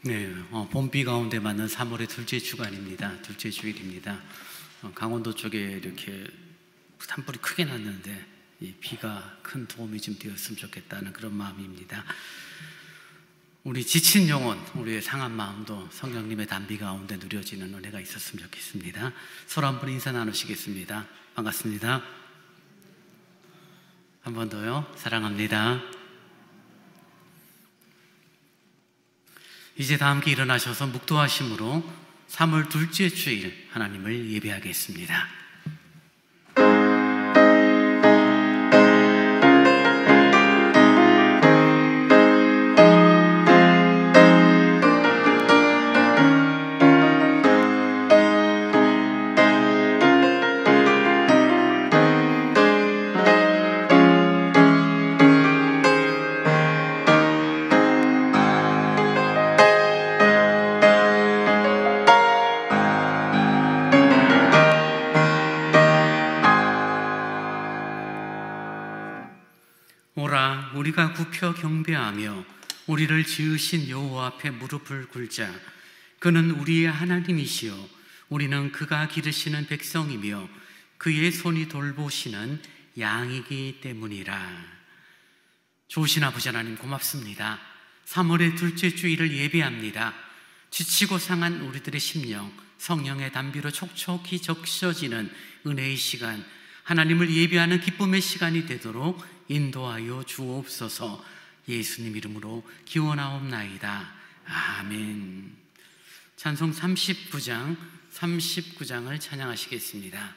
네, 봄비 가운데 맞는 3월의 둘째 주간입니다. 둘째 주일입니다. 강원도 쪽에 이렇게 산불이 크게 났는데 이 비가 큰 도움이 좀 되었으면 좋겠다는 그런 마음입니다. 우리 지친 영혼, 우리의 상한 마음도 성령님의 단비 가운데 누려지는 은혜가 있었으면 좋겠습니다. 서로 한번 인사 나누시겠습니다. 반갑습니다. 한 번 더요. 사랑합니다. 이제 다 함께 일어나셔서 묵도하심으로 3월 둘째 주일 하나님을 예배하겠습니다. 오라 우리가 굽혀 경배하며 우리를 지으신 여호와 앞에 무릎을 꿇자. 그는 우리의 하나님이시요 우리는 그가 기르시는 백성이며 그의 손이 돌보시는 양이기 때문이라. 좋으신 아버지 하나님 고맙습니다. 3월의 둘째 주일을 예배합니다. 지치고 상한 우리들의 심령, 성령의 단비로 촉촉히 적셔지는 은혜의 시간, 하나님을 예배하는 기쁨의 시간이 되도록 인도하여 주옵소서. 예수님 이름으로 기원하옵나이다. 아멘. 찬송 39장을 찬양하시겠습니다.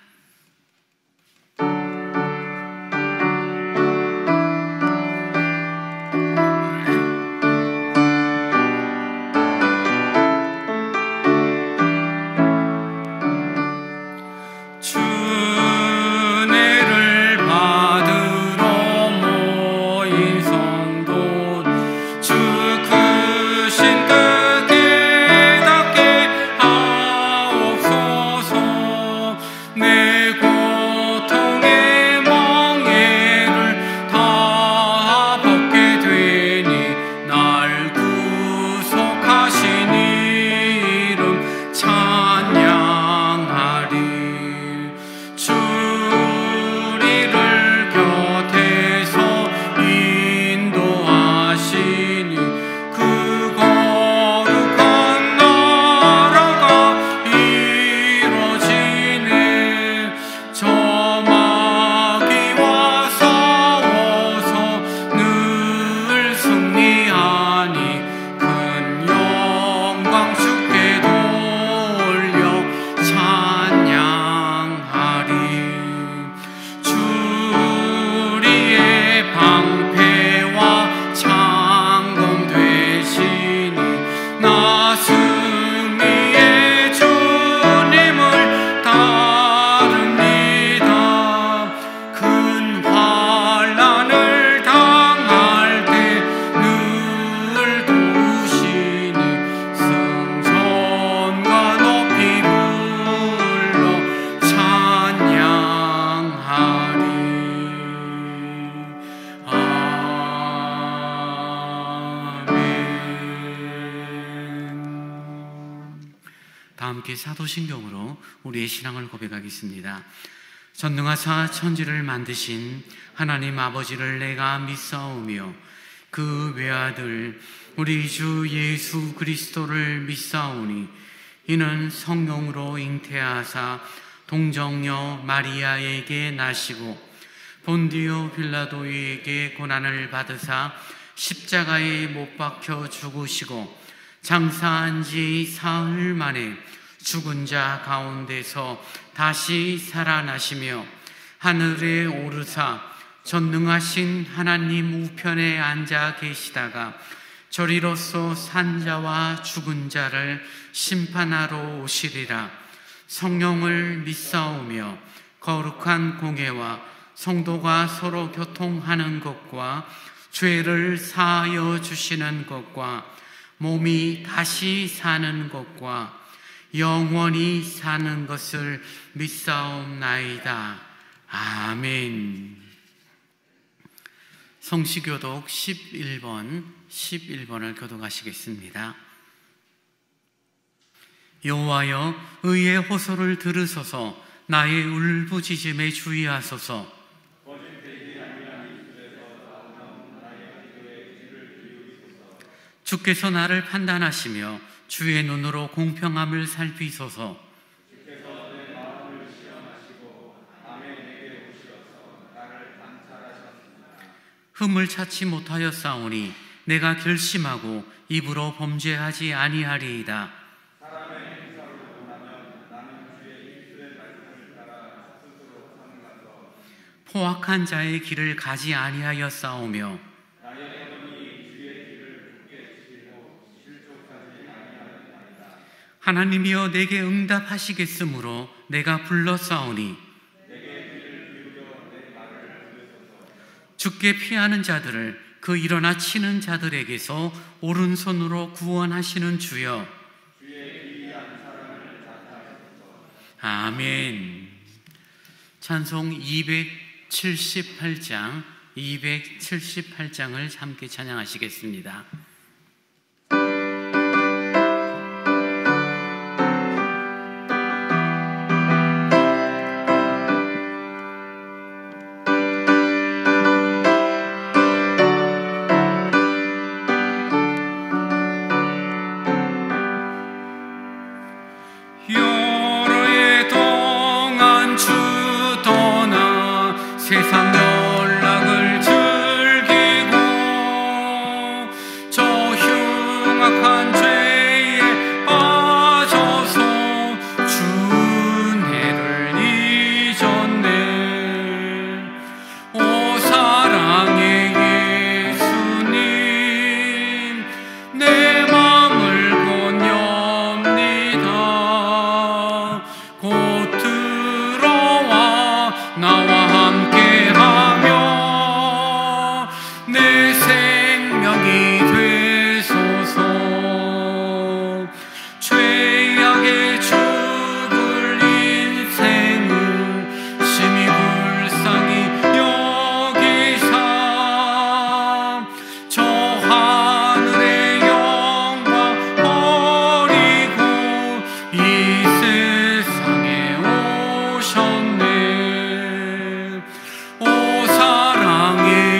함께 사도신경으로 우리의 신앙을 고백하겠습니다. 전능하사 천지를 만드신 하나님 아버지를 내가 믿사오며 그 외아들 우리 주 예수 그리스도를 믿사오니 이는 성령으로 잉태하사 동정녀 마리아에게 나시고 본디오 빌라도에게 고난을 받으사 십자가에 못 박혀 죽으시고 장사한 지 사흘 만에 죽은 자 가운데서 다시 살아나시며 하늘에 오르사 전능하신 하나님 우편에 앉아 계시다가 저리로서 산자와 죽은 자를 심판하러 오시리라. 성령을 믿사오며 거룩한 공회와 성도가 서로 교통하는 것과 죄를 사하여 주시는 것과 몸이 다시 사는 것과 영원히 사는 것을 믿사옵나이다. 아멘. 성시교독 11번을 교독하시겠습니다. 여호와여, 의의 호소를 들으소서. 나의 울부짖음에 주의하소서. 주께서 나를 판단하시며 주의 눈으로 공평함을 살피소서. 흠을 찾지 못하였사오니 내가 결심하고 입으로 범죄하지 아니하리이다. 포악한 자의 길을 가지 아니하였사오며 하나님이여 내게 응답하시겠으므로 내가 불렀사오니 주께 피하는 자들을 그 일어나 치는 자들에게서 오른손으로 구원하시는 주여. 아멘. 찬송 278장을 함께 찬양하시겠습니다. 세상 연락을 즐기고 저 흉악한 죄에 빠져서 준혜를 잊었네. 오 사랑의 예수님, 내 맘을 권엽니다. 곧 들어와 나와 내 생명이 되소서. 죄악에 죽을 인생을 심히 불쌍히 여기사 저 하늘의 영광 버리고 이 세상에 오셨네. 오 사랑의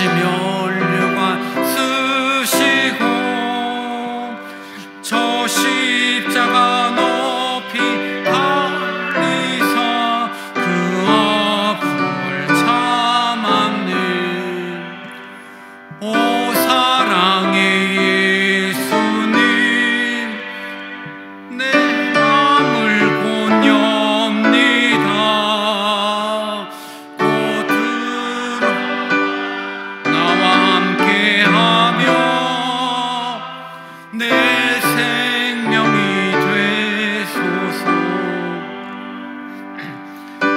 면류관 쓰시고 저 십자가 높이 달리사 그 아픔을 참았네. 오 사랑의 예수님, 내 맘을 권엽니다. 내 생명이 되소서.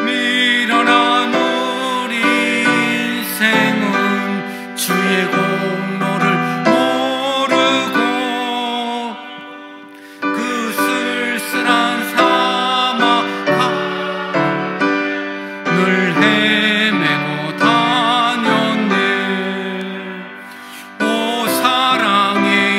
미련한 우리 인생은 주의 공로를 모르고 그 쓸쓸한 사막을 헤매고 다녔네. 오 사랑의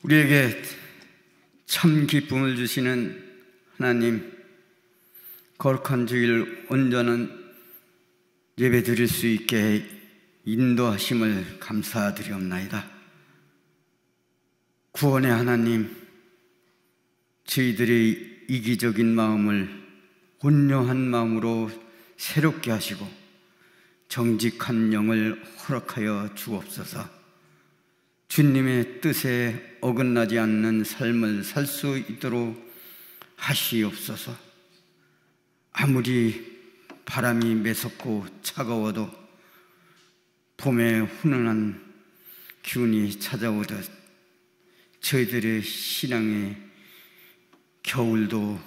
우리에게 참 기쁨을 주시는 하나님, 거룩한 주일 온전한 예배 드릴 수 있게 인도하심을 감사드리옵나이다. 구원의 하나님, 저희들이 이기적인 마음을 온유한 마음으로 새롭게 하시고 정직한 영을 허락하여 주옵소서. 주님의 뜻에 어긋나지 않는 삶을 살 수 있도록 하시옵소서. 아무리 바람이 매섭고 차가워도 봄의 훈훈한 기운이 찾아오듯 저희들의 신앙의 겨울도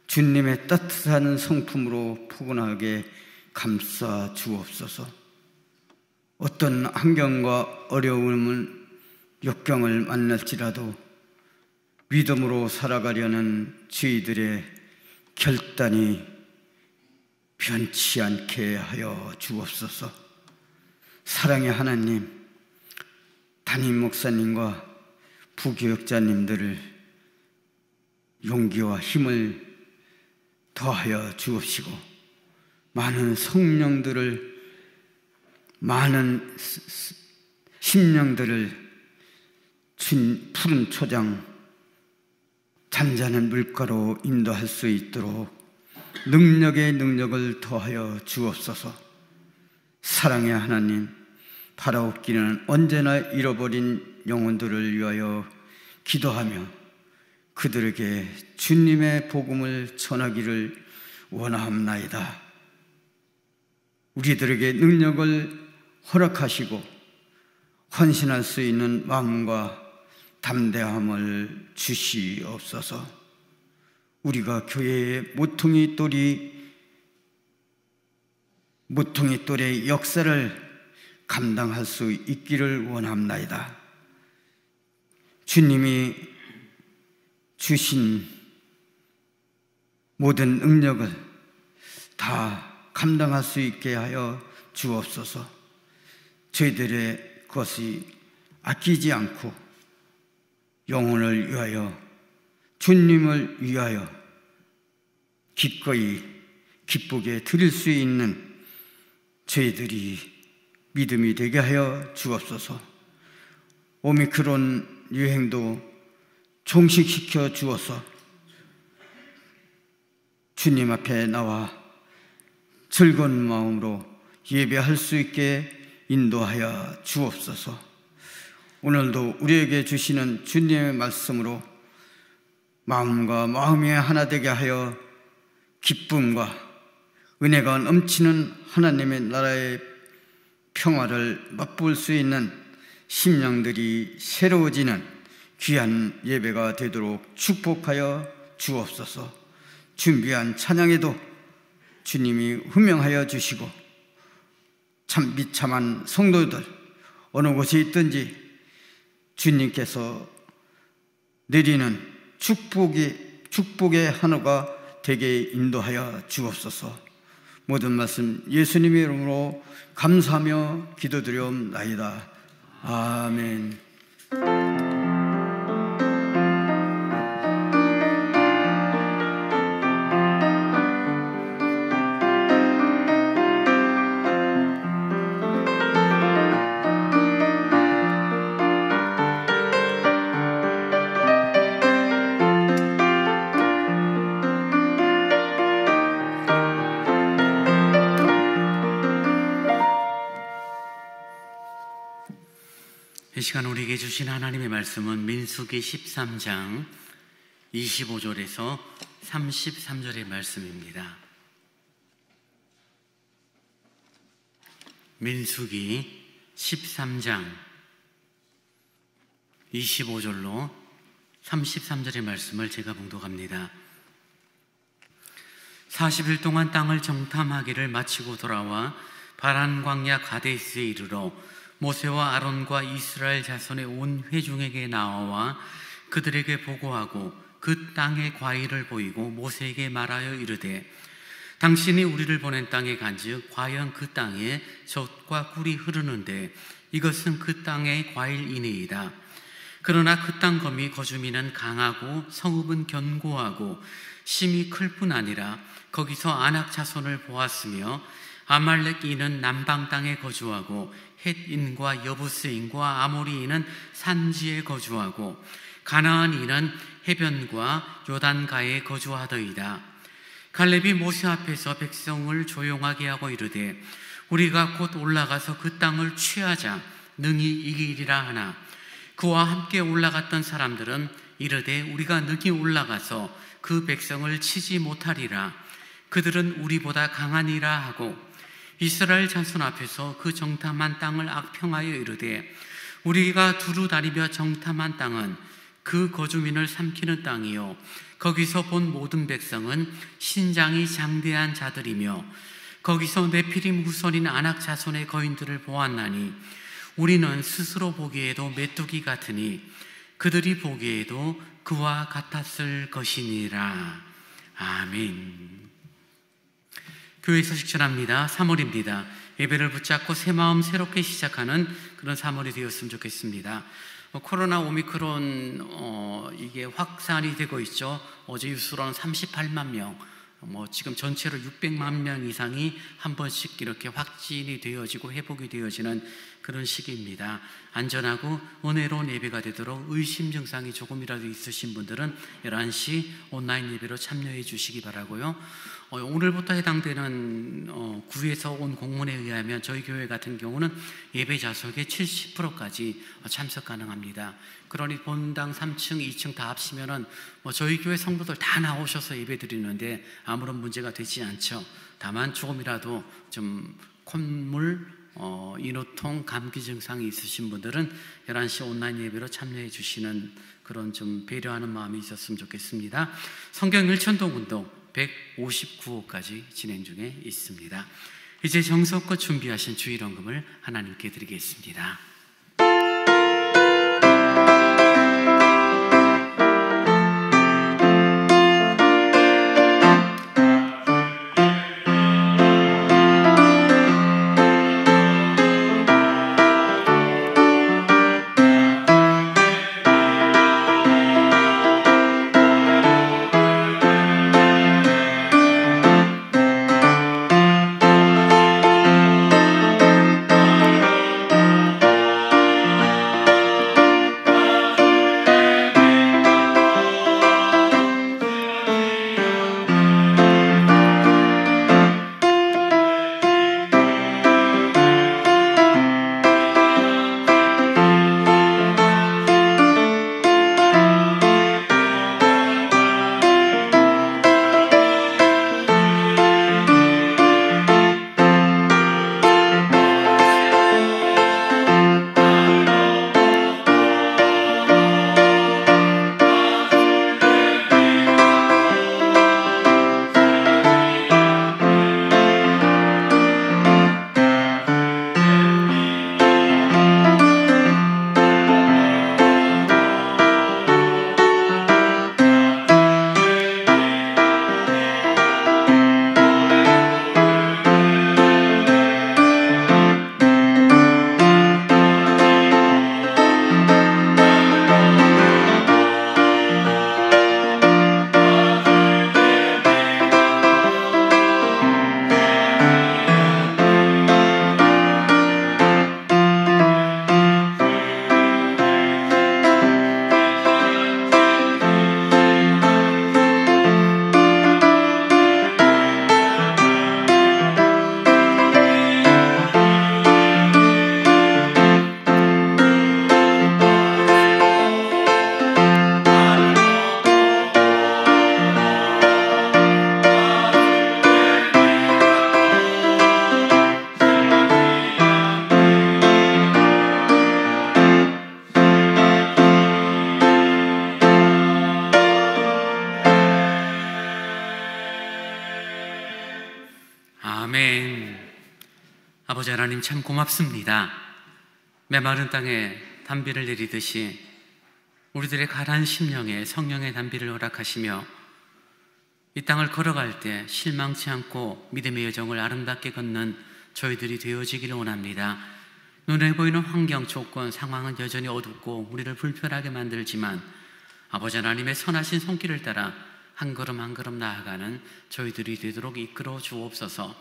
주님의 따뜻한 성품으로 포근하게 감싸 주옵소서. 어떤 환경과 어려움을 역경을 만날지라도 믿음으로 살아가려는 저희들의 결단이 변치 않게 하여 주옵소서. 사랑의 하나님, 담임 목사님과 부교역자님들을 용기와 힘을 더하여 주옵시고 많은 성령들을, 많은 심령들을 푸른 초장, 잔잔한 물가로 인도할 수 있도록 능력의 능력을 더하여 주옵소서. 사랑의 하나님, 바라옵기는 언제나 잃어버린 영혼들을 위하여 기도하며 그들에게 주님의 복음을 전하기를 원하옵나이다. 우리들에게 능력을 허락하시고 헌신할 수 있는 마음과 담대함을 주시옵소서. 우리가 교회의 모퉁이 또래의 역사를 감당할 수 있기를 원합나이다. 주님이 주신 모든 능력을 다 감당할 수 있게 하여 주옵소서. 저희들의 것이 아끼지 않고 영혼을 위하여, 주님을 위하여 기꺼이 기쁘게 드릴 수 있는 저희들이 믿음이 되게 하여 주옵소서. 오미크론 유행도 종식시켜 주어서 주님 앞에 나와 즐거운 마음으로 예배할 수 있게 인도하여 주옵소서. 오늘도 우리에게 주시는 주님의 말씀으로 마음과 마음이 하나 되게 하여 기쁨과 은혜가 넘치는 하나님의 나라의 평화를 맛볼 수 있는 심령들이 새로워지는 귀한 예배가 되도록 축복하여 주옵소서. 준비한 찬양에도 주님이 훈명하여 주시고 참 비참한 성도들 어느 곳에 있든지 주님께서 내리는 축복의 한우가 되게 인도하여 주옵소서. 모든 말씀 예수님의 이름으로 감사하며 기도드리옵나이다. 아멘. 이 시간 우리에게 주신 하나님의 말씀은 민수기 13장 25절에서 33절의 말씀입니다. 민수기 13장 25절로 33절의 말씀을 제가 봉독합니다. 40일 동안 땅을 정탐하기를 마치고 돌아와 바란 광야 가데스에 이르러 모세와 아론과 이스라엘 자손의 온 회중에게 나와 그들에게 보고하고 그 땅의 과일을 보이고 모세에게 말하여 이르되 당신이 우리를 보낸 땅에 간즉 과연 그 땅에 젖과 꿀이 흐르는데 이것은 그 땅의 과일이니이다. 그러나 그 땅 거미 거주민은 강하고 성읍은 견고하고 심이 클 뿐 아니라 거기서 아낙 자손을 보았으며 아말렉인은 남방 땅에 거주하고 헷인과 여부스인과 아모리인은 산지에 거주하고 가나안인은 해변과 요단가에 거주하더이다. 갈렙이 모세 앞에서 백성을 조용하게 하고 이르되 우리가 곧 올라가서 그 땅을 취하자 능히 이기리라 하나 그와 함께 올라갔던 사람들은 이르되 우리가 능히 올라가서 그 백성을 치지 못하리라. 그들은 우리보다 강하니라 하고 이스라엘 자손 앞에서 그 정탐한 땅을 악평하여 이르되 우리가 두루 다니며 정탐한 땅은 그 거주민을 삼키는 땅이요 거기서 본 모든 백성은 신장이 장대한 자들이며 거기서 네피림 후손인 아낙 자손의 거인들을 보았나니 우리는 스스로 보기에도 메뚜기 같으니 그들이 보기에도 그와 같았을 것이니라. 아멘. 교회에서 식전합니다. 3월입니다. 예배를 붙잡고 새 마음 새롭게 시작하는 그런 3월이 되었으면 좋겠습니다. 코로나 오미크론 이게 확산이 되고 있죠. 어제 뉴스로는 38만 명, 지금 전체로 600만 명 이상이 한 번씩 이렇게 확진이 되어지고 회복이 되어지는 그런 시기입니다. 안전하고 은혜로운 예배가 되도록 의심 증상이 조금이라도 있으신 분들은 11시 온라인 예배로 참여해 주시기 바라고요. 오늘부터 해당되는 구에서 온 공문에 의하면 저희 교회 같은 경우는 예배 좌석의 70%까지 참석 가능합니다. 그러니 본당 3층, 2층 다 합치면은 저희 교회 성도들 다 나오셔서 예배 드리는데 아무런 문제가 되지 않죠. 다만 조금이라도 좀 콧물, 인후통, 감기 증상이 있으신 분들은 11시 온라인 예배로 참여해 주시는 그런 좀 배려하는 마음이 있었으면 좋겠습니다. 성경 1천동 운동 159호까지 진행 중에 있습니다. 이제 정성껏 준비하신 주일헌금을 하나님께 드리겠습니다. 아멘. 아버지 하나님 참 고맙습니다. 메마른 땅에 단비를 내리듯이 우리들의 가라앉은 심령에 성령의 단비를 허락하시며 이 땅을 걸어갈 때 실망치 않고 믿음의 여정을 아름답게 걷는 저희들이 되어지기를 원합니다. 눈에 보이는 환경, 조건, 상황은 여전히 어둡고 우리를 불편하게 만들지만 아버지 하나님의 선하신 손길을 따라 한 걸음 한 걸음 나아가는 저희들이 되도록 이끌어 주옵소서.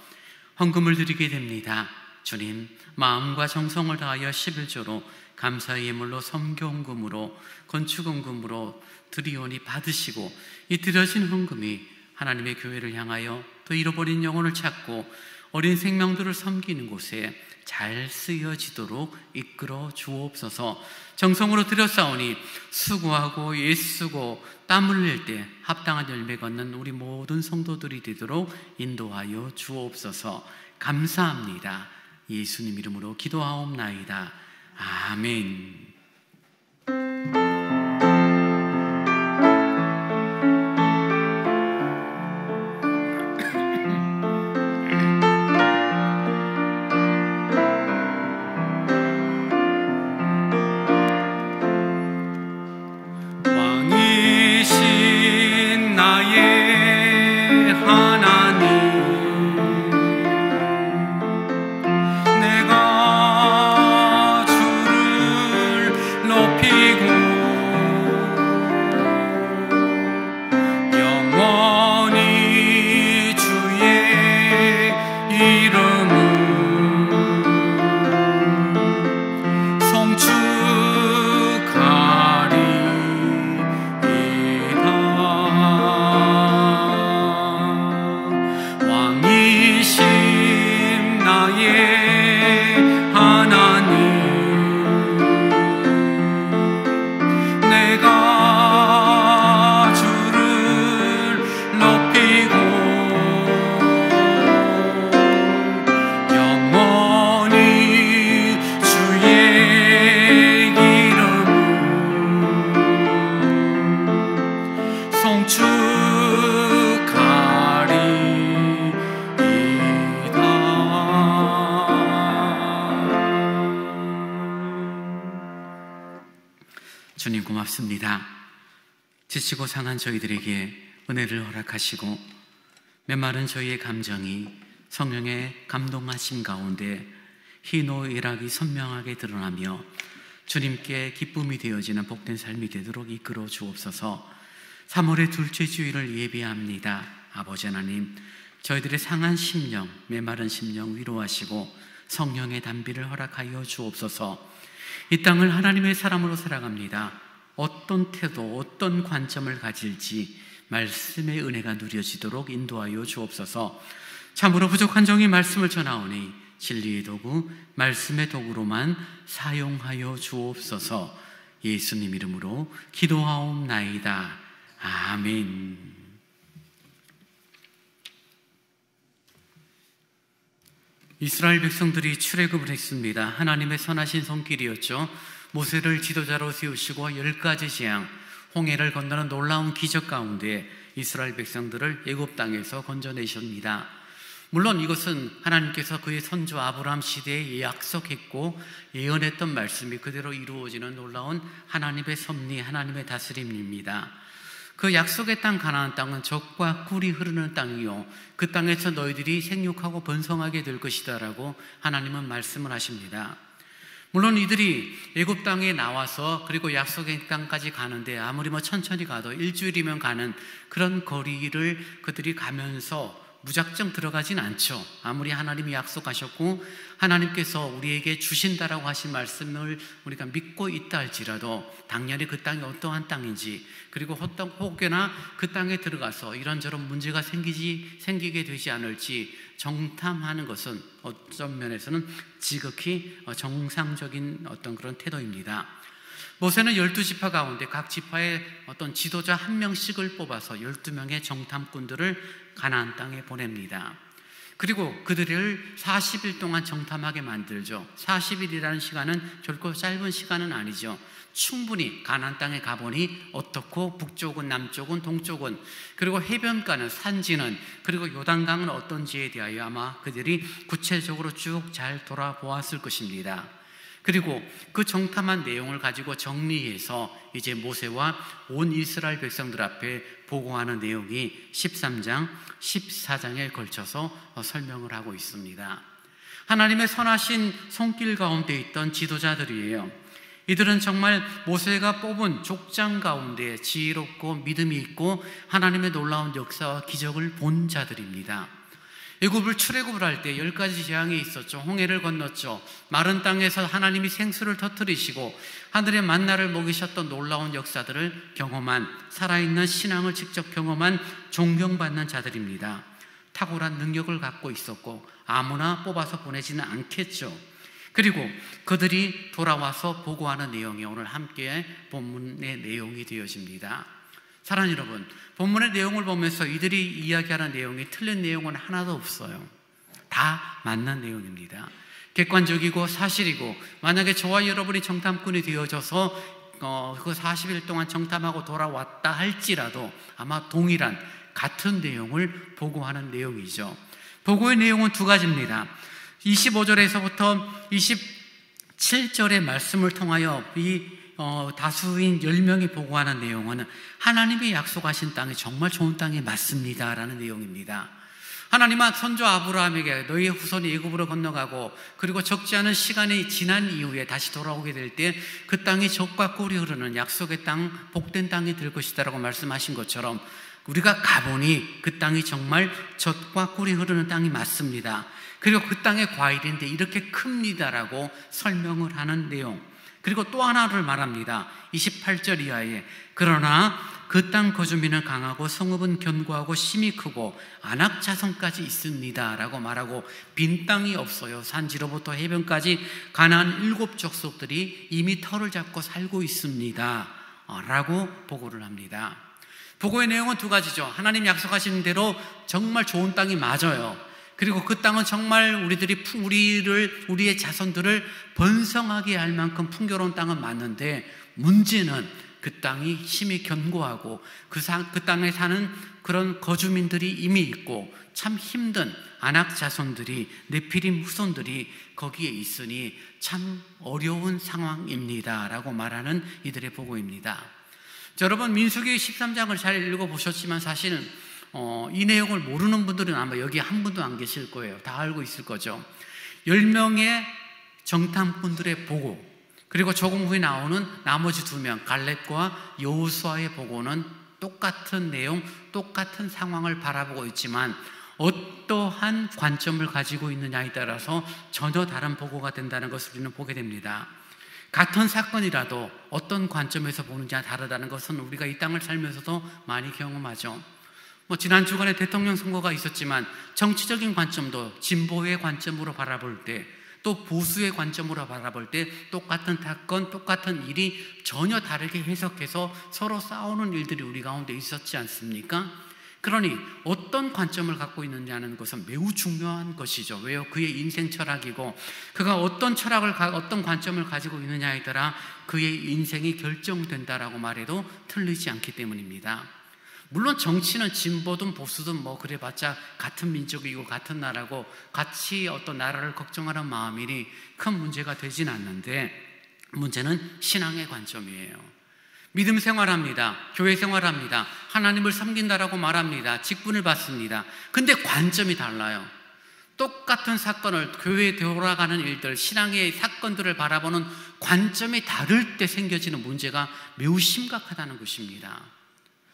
헌금을 드리게 됩니다. 주님, 마음과 정성을 다하여 11조로 감사의 예물로 섬겨헌금으로 건축헌금으로 드리오니 받으시고, 이 드려진 헌금이 하나님의 교회를 향하여 또 잃어버린 영혼을 찾고 어린 생명들을 섬기는 곳에 잘 쓰여지도록 이끌어 주옵소서. 정성으로 드렸사오니 수고하고 애쓰고 땀 흘릴 때 합당한 열매 걷는 우리 모든 성도들이 되도록 인도하여 주옵소서. 감사합니다. 예수님 이름으로 기도하옵나이다. 아멘. 왕이신 나의 하나님, 내가 주를 높이고 영원히 주의 이름을 송축하리이다. 왕이신 나의 하나님, 내가 주를 높이고 영원히 주의 이름을 송축하리이다. 주님 고맙습니다. 지치고 상한 저희들에게 은혜를 허락하시고 메마른 저희의 감정이 성령의 감동하심 가운데 희노애락이 선명하게 드러나며 주님께 기쁨이 되어지는 복된 삶이 되도록 이끌어 주옵소서. 3월의 둘째 주일을 예배합니다. 아버지 하나님, 저희들의 상한 심령, 메마른 심령 위로하시고 성령의 단비를 허락하여 주옵소서. 이 땅을 하나님의 사람으로 살아갑니다. 어떤 태도, 어떤 관점을 가질지 말씀의 은혜가 누려지도록 인도하여 주옵소서. 참으로 부족한 종이 말씀을 전하오니 진리의 도구, 말씀의 도구로만 사용하여 주옵소서. 예수님 이름으로 기도하옵나이다. 아멘. 이스라엘 백성들이 출애굽을 했습니다. 하나님의 선하신 손길이었죠. 모세를 지도자로 세우시고 10가지 재앙, 홍해를 건너는 놀라운 기적 가운데 이스라엘 백성들을 애굽 땅에서 건져내십니다. 물론 이것은 하나님께서 그의 선조 아브라함 시대에 약속했고 예언했던 말씀이 그대로 이루어지는 놀라운 하나님의 섭리, 하나님의 다스림입니다. 그 약속의 땅 가나안 땅은 젖과 꿀이 흐르는 땅이요, 그 땅에서 너희들이 생육하고 번성하게 될 것이다 라고 하나님은 말씀을 하십니다. 물론 이들이 애굽 땅에 나와서 그리고 약속의 땅까지 가는데 아무리 천천히 가도 일주일이면 가는 그런 거리를 그들이 가면서 무작정 들어가진 않죠. 아무리 하나님이 약속하셨고 하나님께서 우리에게 주신다라고 하신 말씀을 우리가 믿고 있다 할지라도 당연히 그 땅이 어떠한 땅인지, 그리고 혹여나 그 땅에 들어가서 이런저런 문제가 생기게 되지 않을지 정탐하는 것은 어떤 면에서는 지극히 정상적인 어떤 그런 태도입니다. 모세는 12지파 가운데 각 지파의 어떤 지도자 한 명씩을 뽑아서 12명의 정탐꾼들을 가나안 땅에 보냅니다. 그리고 그들을 40일 동안 정탐하게 만들죠. 40일이라는 시간은 결코 짧은 시간은 아니죠. 충분히 가나안 땅에 가보니 어떻고, 북쪽은, 남쪽은, 동쪽은, 그리고 해변가는, 산지는, 그리고 요단강은 어떤지에 대하여 아마 그들이 구체적으로 쭉 잘 돌아보았을 것입니다. 그리고 그 정탐한 내용을 가지고 정리해서 이제 모세와 온 이스라엘 백성들 앞에 보고하는 내용이 13장, 14장에 걸쳐서 설명을 하고 있습니다. 하나님의 선하신 손길 가운데 있던 지도자들이에요. 이들은 정말 모세가 뽑은 족장 가운데 지혜롭고 믿음이 있고 하나님의 놀라운 역사와 기적을 본 자들입니다. 애굽을 출애굽을 할 때 10가지 재앙이 있었죠. 홍해를 건넜죠. 마른 땅에서 하나님이 생수를 터뜨리시고 하늘의 만나를 먹이셨던 놀라운 역사들을 경험한, 살아있는 신앙을 직접 경험한 존경받는 자들입니다. 탁월한 능력을 갖고 있었고 아무나 뽑아서 보내지는 않겠죠. 그리고 그들이 돌아와서 보고하는 내용이 오늘 함께 본문의 내용이 되어집니다. 사랑하는 여러분, 본문의 내용을 보면서 이들이 이야기하는 내용이 틀린 내용은 하나도 없어요. 다 맞는 내용입니다. 객관적이고 사실이고, 만약에 저와 여러분이 정탐꾼이 되어져서 그 40일 동안 정탐하고 돌아왔다 할지라도 아마 동일한 같은 내용을 보고하는 내용이죠. 보고의 내용은 두 가지입니다. 25절에서부터 27절의 말씀을 통하여 다수인 10명이 보고하는 내용은 하나님이 약속하신 땅이 정말 좋은 땅이 맞습니다 라는 내용입니다. 하나님은 선조 아브라함에게 너희의 후손이 애굽으로 건너가고 그리고 적지 않은 시간이 지난 이후에 다시 돌아오게 될 때 그 땅이 젖과 꿀이 흐르는 약속의 땅, 복된 땅이 될 것이다 라고 말씀하신 것처럼 우리가 가보니 그 땅이 정말 젖과 꿀이 흐르는 땅이 맞습니다. 그리고 그 땅의 과일인데 이렇게 큽니다라고 설명을 하는 내용. 그리고 또 하나를 말합니다. 28절 이하에 그러나 그 땅 거주민은 강하고 성읍은 견고하고 심이 크고 안악 자손까지 있습니다 라고 말하고 빈 땅이 없어요. 산지로부터 해변까지 가나안 7족속들이 이미 터를 잡고 살고 있습니다 라고 보고를 합니다. 보고의 내용은 두 가지죠. 하나님 약속하신 대로 정말 좋은 땅이 맞아요. 그리고 그 땅은 정말 우리의 자손들을 번성하게 할 만큼 풍요로운 땅은 맞는데, 문제는 그 땅이 심히 견고하고 그 땅에 사는 그런 거주민들이 이미 있고 참 힘든 아낙 자손들이, 네피림 후손들이 거기에 있으니 참 어려운 상황입니다 라고 말하는 이들의 보고입니다. 여러분, 민수기 13장을 잘 읽어보셨지만 사실은 이 내용을 모르는 분들은 아마 여기 한 분도 안 계실 거예요. 다 알고 있을 거죠. 10명의 정탐꾼들의 보고, 그리고 조금 후에 나오는 나머지 2명 갈렙과 여호수아의 보고는 똑같은 내용, 똑같은 상황을 바라보고 있지만 어떠한 관점을 가지고 있느냐에 따라서 전혀 다른 보고가 된다는 것을 우리는 보게 됩니다. 같은 사건이라도 어떤 관점에서 보느냐 다르다는 것은 우리가 이 땅을 살면서도 많이 경험하죠. 지난 주간에 대통령 선거가 있었지만 정치적인 관점도 진보의 관점으로 바라볼 때, 또 보수의 관점으로 바라볼 때 똑같은 사건, 똑같은 일이 전혀 다르게 해석해서 서로 싸우는 일들이 우리 가운데 있었지 않습니까? 그러니 어떤 관점을 갖고 있느냐는 것은 매우 중요한 것이죠. 왜요? 그의 인생 철학이고 그가 어떤 관점을 가지고 있느냐에 따라 그의 인생이 결정된다라고 말해도 틀리지 않기 때문입니다. 물론 정치는 진보든 보수든 그래봤자 같은 민족이고 같은 나라고 같이 어떤 나라를 걱정하는 마음이니 큰 문제가 되진 않는데, 문제는 신앙의 관점이에요. 믿음 생활합니다. 교회 생활합니다. 하나님을 섬긴다라고 말합니다. 직분을 받습니다. 근데 관점이 달라요. 똑같은 사건을, 교회에 돌아가는 일들, 신앙의 사건들을 바라보는 관점이 다를 때 생겨지는 문제가 매우 심각하다는 것입니다.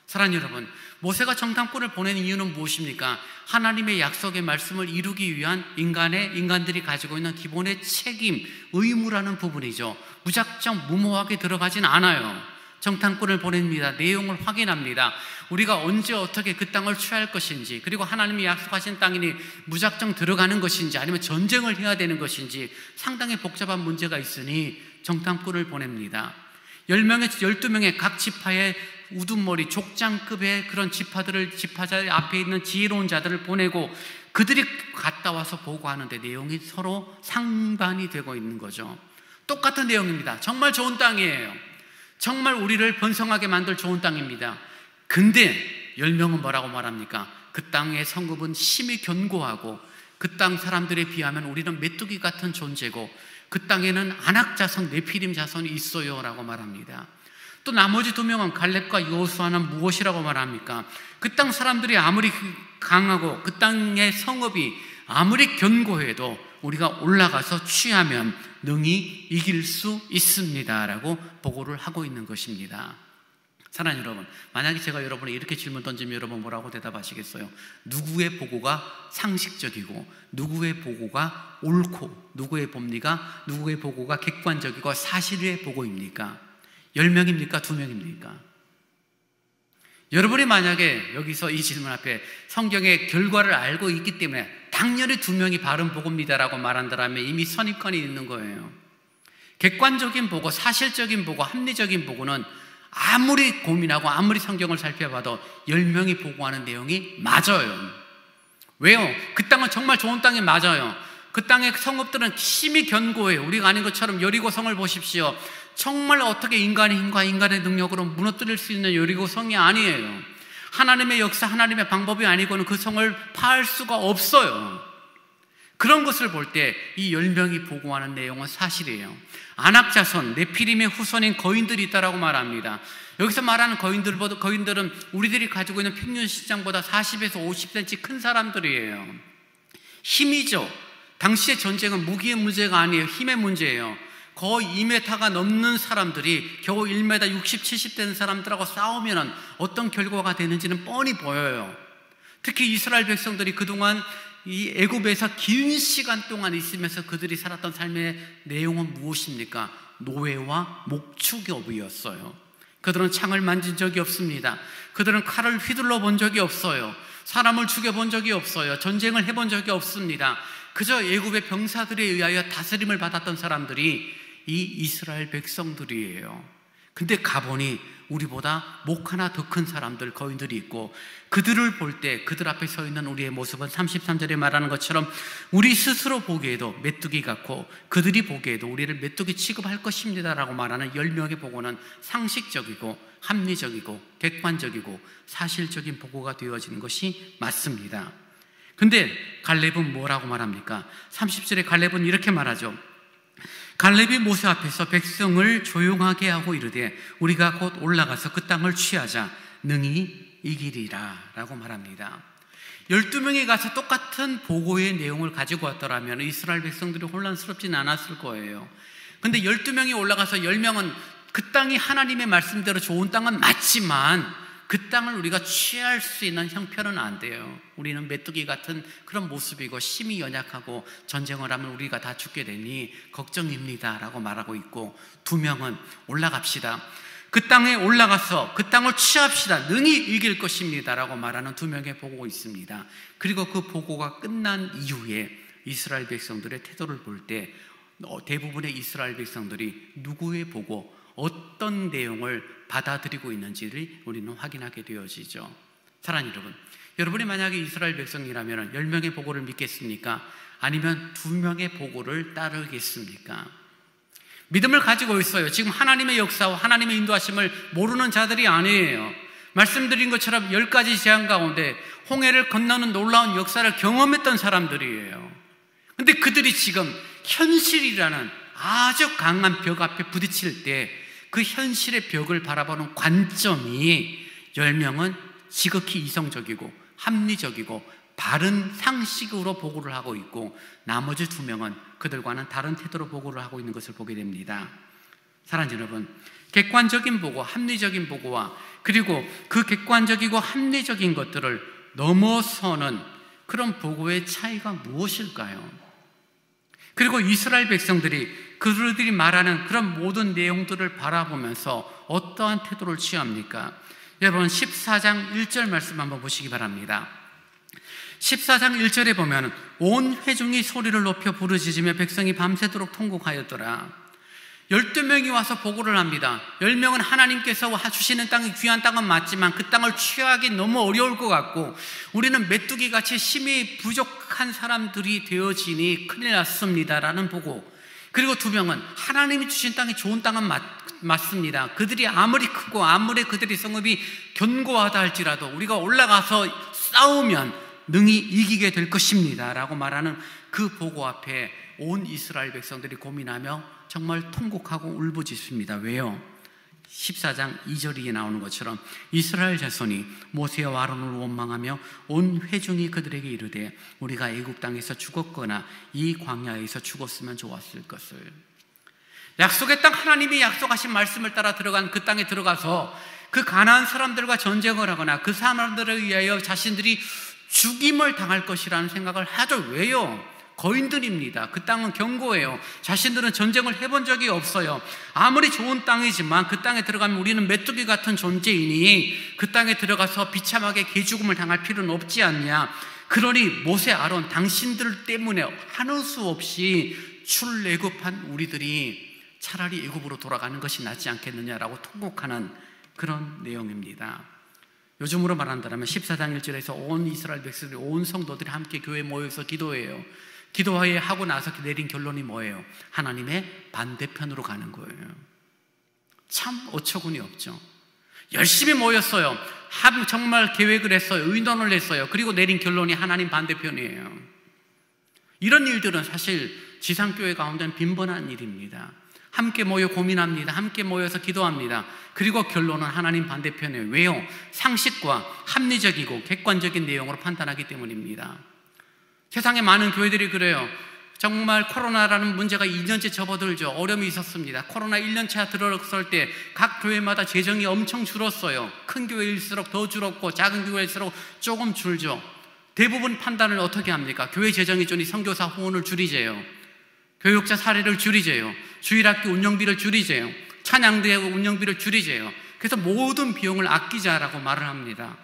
사랑하는 여러분, 모세가 정탐꾼을 보낸 이유는 무엇입니까? 하나님의 약속의 말씀을 이루기 위한 인간들이 가지고 있는 기본의 책임, 의무라는 부분이죠. 무작정 무모하게 들어가진 않아요. 정탐꾼을 보냅니다. 내용을 확인합니다. 우리가 언제 어떻게 그 땅을 취할 것인지, 그리고 하나님이 약속하신 땅이니 무작정 들어가는 것인지 아니면 전쟁을 해야 되는 것인지 상당히 복잡한 문제가 있으니 정탐꾼을 보냅니다. 12명의 각 지파의 우두머리, 족장급의 그런 지파자 앞에 있는 지혜로운 자들을 보내고 그들이 갔다 와서 보고하는데 내용이 서로 상반이 되고 있는 거죠. 똑같은 내용입니다. 정말 좋은 땅이에요. 정말 우리를 번성하게 만들 좋은 땅입니다. 근데 10명은 뭐라고 말합니까? 그 땅의 성읍은 심히 견고하고 그 땅 사람들에 비하면 우리는 메뚜기 같은 존재고 그 땅에는 아낙 자손, 네피림 자손이 있어요 라고 말합니다. 또 나머지 2명은 갈렙과 여호수아는 무엇이라고 말합니까? 그 땅 사람들이 아무리 강하고 그 땅의 성읍이 아무리 견고해도 우리가 올라가서 취하면 능히 이길 수 있습니다 라고 보고를 하고 있는 것입니다. 사랑하는 여러분, 만약에 제가 여러분이 이렇게 질문 던지면 여러분 뭐라고 대답하시겠어요? 누구의 보고가 상식적이고 누구의 보고가 옳고 누구의 보고가 객관적이고 사실의 보고입니까? 10명입니까? 2명입니까? 여러분이 만약에 여기서 이 질문 앞에 성경의 결과를 알고 있기 때문에 당연히 2명이 바른 보고입니다라고 말한다면 이미 선입관이 있는 거예요. 객관적인 보고, 사실적인 보고, 합리적인 보고는 아무리 고민하고 아무리 성경을 살펴봐도 10명이 보고하는 내용이 맞아요. 왜요? 그 땅은 정말 좋은 땅이 맞아요. 그 땅의 성읍들은 심히 견고해요. 우리가 아는 것처럼 여리고성을 보십시오. 정말 어떻게 인간의 힘과 인간의 능력으로 무너뜨릴 수 있는 여리고성이 아니에요. 하나님의 역사, 하나님의 방법이 아니고는 그 성을 파할 수가 없어요. 그런 것을 볼 때 이 10명이 보고하는 내용은 사실이에요. 아낙자손, 네피림의 후손인 거인들이 있다라고 말합니다. 여기서 말하는 거인들은 우리들이 가지고 있는 평균 시장보다 40에서 50cm 큰 사람들이에요. 힘이죠. 당시의 전쟁은 무기의 문제가 아니에요. 힘의 문제예요. 거의 2m가 넘는 사람들이 겨우 1m 60, 70 되는 사람들하고 싸우면 어떤 결과가 되는지는 뻔히 보여요. 특히 이스라엘 백성들이 그동안 이 애굽에서 긴 시간 동안 있으면서 그들이 살았던 삶의 내용은 무엇입니까? 노예와 목축업이었어요. 그들은 창을 만진 적이 없습니다. 그들은 칼을 휘둘러 본 적이 없어요. 사람을 죽여본 적이 없어요. 전쟁을 해본 적이 없습니다. 그저 애굽의 병사들에 의하여 다스림을 받았던 사람들이 이 이스라엘 백성들이에요. 근데 가보니 우리보다 목 하나 더 큰 사람들, 거인들이 있고, 그들을 볼 때 그들 앞에 서 있는 우리의 모습은 33절에 말하는 것처럼 우리 스스로 보기에도 메뚜기 같고 그들이 보기에도 우리를 메뚜기 취급할 것입니다 라고 말하는 10명의 보고는 상식적이고 합리적이고 객관적이고 사실적인 보고가 되어지는 것이 맞습니다. 근데 갈렙은 뭐라고 말합니까? 30절에 갈렙은 이렇게 말하죠. 갈렙이 모세 앞에서 백성을 조용하게 하고 이르되 우리가 곧 올라가서 그 땅을 취하자 능히 이기리라 라고 말합니다. 12명이 가서 똑같은 보고의 내용을 가지고 왔더라면 이스라엘 백성들이 혼란스럽지는 않았을 거예요. 근데 12명이 올라가서 10명은 그 땅이 하나님의 말씀대로 좋은 땅은 맞지만 그 땅을 우리가 취할 수 있는 형편은 안 돼요. 우리는 메뚜기 같은 그런 모습이고 힘이 연약하고 전쟁을 하면 우리가 다 죽게 되니 걱정입니다 라고 말하고 있고, 2명은 올라갑시다. 그 땅에 올라가서 그 땅을 취합시다. 능히 이길 것입니다 라고 말하는 2명의 보고가 있습니다. 그리고 그 보고가 끝난 이후에 이스라엘 백성들의 태도를 볼 때 대부분의 이스라엘 백성들이 누구의 보고, 어떤 내용을 받아들이고 있는지를 우리는 확인하게 되어지죠. 사랑하는 여러분, 여러분이 만약에 이스라엘 백성이라면 10명의 보고를 믿겠습니까? 아니면 2명의 보고를 따르겠습니까? 믿음을 가지고 있어요. 지금 하나님의 역사와 하나님의 인도하심을 모르는 자들이 아니에요. 말씀드린 것처럼 10가지 재앙 가운데 홍해를 건너는 놀라운 역사를 경험했던 사람들이에요. 근데 그들이 지금 현실이라는 아주 강한 벽 앞에 부딪힐 때 그 현실의 벽을 바라보는 관점이 10명은 지극히 이성적이고 합리적이고 바른 상식으로 보고를 하고 있고, 나머지 2명은 그들과는 다른 태도로 보고를 하고 있는 것을 보게 됩니다. 사랑하는 여러분, 객관적인 보고, 합리적인 보고와 그리고 그 객관적이고 합리적인 것들을 넘어서는 그런 보고의 차이가 무엇일까요? 그리고 이스라엘 백성들이 그들이 말하는 그런 모든 내용들을 바라보면서 어떠한 태도를 취합니까? 여러분 14장 1절 말씀 한번 보시기 바랍니다. 14장 1절에 보면 온 회중이 소리를 높여 부르짖으며 백성이 밤새도록 통곡하였더라. 12명이 와서 보고를 합니다. 10명은 하나님께서 주시는 땅이 귀한 땅은 맞지만 그 땅을 취하기 너무 어려울 것 같고 우리는 메뚜기같이 힘이 부족한 사람들이 되어지니 큰일 났습니다 라는 보고, 그리고 2명은 하나님이 주신 땅이 좋은 땅은 맞습니다. 그들이 아무리 크고 아무리 그들이 성읍이 견고하다 할지라도 우리가 올라가서 싸우면 능히 이기게 될 것입니다 라고 말하는 그 보고 앞에 온 이스라엘 백성들이 고민하며 정말 통곡하고 울부짖습니다. 왜요? 14장 2절이 나오는 것처럼 이스라엘 자손이 모세와 아론을 원망하며 온 회중이 그들에게 이르되 우리가 애국 땅에서 죽었거나 이 광야에서 죽었으면 좋았을 것을. 약속의 땅, 하나님이 약속하신 말씀을 따라 들어간 그 땅에 들어가서 그 가나안 사람들과 전쟁을 하거나 그 사람들에 의하여 자신들이 죽임을 당할 것이라는 생각을 하죠. 왜요? 거인들입니다. 그 땅은 견고해요. 자신들은 전쟁을 해본 적이 없어요. 아무리 좋은 땅이지만 그 땅에 들어가면 우리는 메뚜기 같은 존재이니 그 땅에 들어가서 비참하게 개죽음을 당할 필요는 없지 않냐. 그러니 모세, 아론, 당신들 때문에 하는 수 없이 출애굽한 우리들이 차라리 애굽으로 돌아가는 것이 낫지 않겠느냐라고 통곡하는 그런 내용입니다. 요즘으로 말한다면 14장 1절에서 온 이스라엘 백성들이, 온 성도들이 함께 교회에 모여서 기도해요. 기도하여 하고 나서 내린 결론이 뭐예요? 하나님의 반대편으로 가는 거예요. 참 어처구니 없죠. 열심히 모였어요. 정말 계획을 했어요. 의논을 했어요. 그리고 내린 결론이 하나님 반대편이에요. 이런 일들은 사실 지상교회 가운데는 빈번한 일입니다. 함께 모여 고민합니다. 함께 모여서 기도합니다. 그리고 결론은 하나님 반대편이에요. 왜요? 상식과 합리적이고 객관적인 내용으로 판단하기 때문입니다. 세상에 많은 교회들이 그래요. 정말 코로나라는 문제가 2년째 접어들죠. 어려움이 있었습니다. 코로나 1년차 들어설 때 각 교회마다 재정이 엄청 줄었어요. 큰 교회일수록 더 줄었고 작은 교회일수록 조금 줄죠. 대부분 판단을 어떻게 합니까? 교회 재정이 좋으니 선교사 후원을 줄이재요. 교육자 사례를 줄이재요. 주일학교 운영비를 줄이재요. 찬양대회 운영비를 줄이재요. 그래서 모든 비용을 아끼자라고 말을 합니다.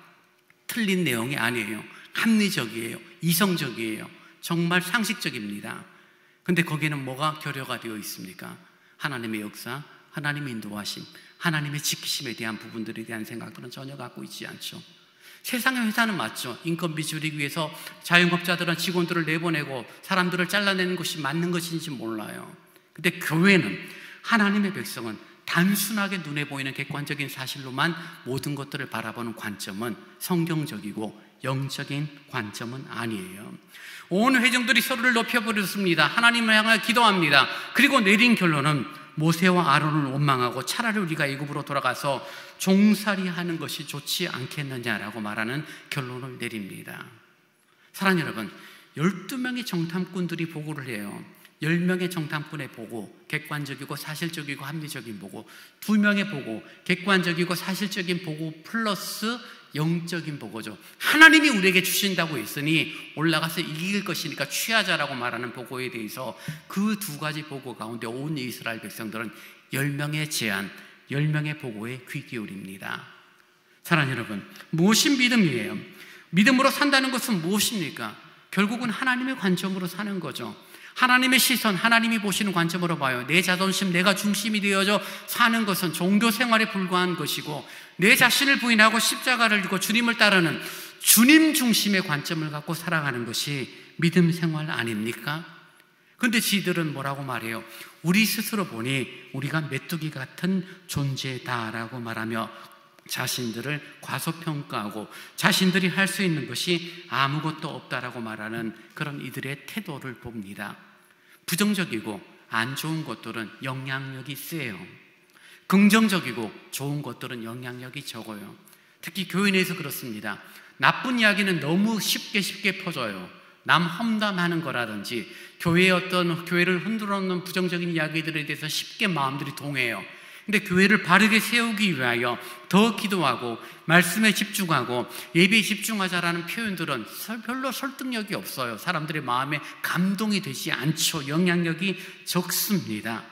틀린 내용이 아니에요. 합리적이에요. 이성적이에요. 정말 상식적입니다. 근데 거기에는 뭐가 결여가 되어 있습니까? 하나님의 역사, 하나님의 인도하심, 하나님의 지키심에 대한 부분들에 대한 생각들은 전혀 갖고 있지 않죠. 세상의 회사는 맞죠. 인건비 줄이기 위해서 자영업자들은 직원들을 내보내고 사람들을 잘라내는 것이 맞는 것인지 몰라요. 근데 교회는, 하나님의 백성은 단순하게 눈에 보이는 객관적인 사실로만 모든 것들을 바라보는 관점은 성경적이고 영적인 관점은 아니에요. 온 회중들이 소리를 높여버렸습니다. 하나님을 향하여 기도합니다. 그리고 내린 결론은 모세와 아론을 원망하고 차라리 우리가 애굽으로 돌아가서 종살이하는 것이 좋지 않겠느냐라고 말하는 결론을 내립니다. 사랑하는 여러분, 12명의 정탐꾼들이 보고를 해요. 10명의 정탐꾼의 보고, 객관적이고 사실적이고 합리적인 보고, 2명의 보고, 객관적이고 사실적인 보고 플러스 영적인 보고죠. 하나님이 우리에게 주신다고 했으니 올라가서 이길 것이니까 취하자라고 말하는 보고에 대해서 그 두 가지 보고 가운데 온 이스라엘 백성들은 10명의 제안, 10명의 보고에 귀 기울입니다. 사랑하는 여러분, 무엇이 믿음이에요? 믿음으로 산다는 것은 무엇입니까? 결국은 하나님의 관점으로 사는 거죠. 하나님의 시선, 하나님이 보시는 관점으로 봐요. 내 자존심, 내가 중심이 되어져 사는 것은 종교 생활에 불과한 것이고, 내 자신을 부인하고 십자가를 지고 주님을 따르는 주님 중심의 관점을 갖고 살아가는 것이 믿음 생활 아닙니까? 그런데 지들은 뭐라고 말해요? 우리 스스로 보니 우리가 메뚜기 같은 존재다라고 말하며 자신들을 과소평가하고 자신들이 할 수 있는 것이 아무것도 없다라고 말하는 그런 이들의 태도를 봅니다. 부정적이고 안 좋은 것들은 영향력이 세요. 긍정적이고 좋은 것들은 영향력이 적어요. 특히 교회 내에서 그렇습니다. 나쁜 이야기는 너무 쉽게 퍼져요. 남 험담하는 거라든지 교회의 어떤 교회를 흔들어 놓는 부정적인 이야기들에 대해서 쉽게 마음들이 동해요. 근데 교회를 바르게 세우기 위하여 더 기도하고 말씀에 집중하고 예배에 집중하자라는 표현들은 별로 설득력이 없어요. 사람들의 마음에 감동이 되지 않죠. 영향력이 적습니다.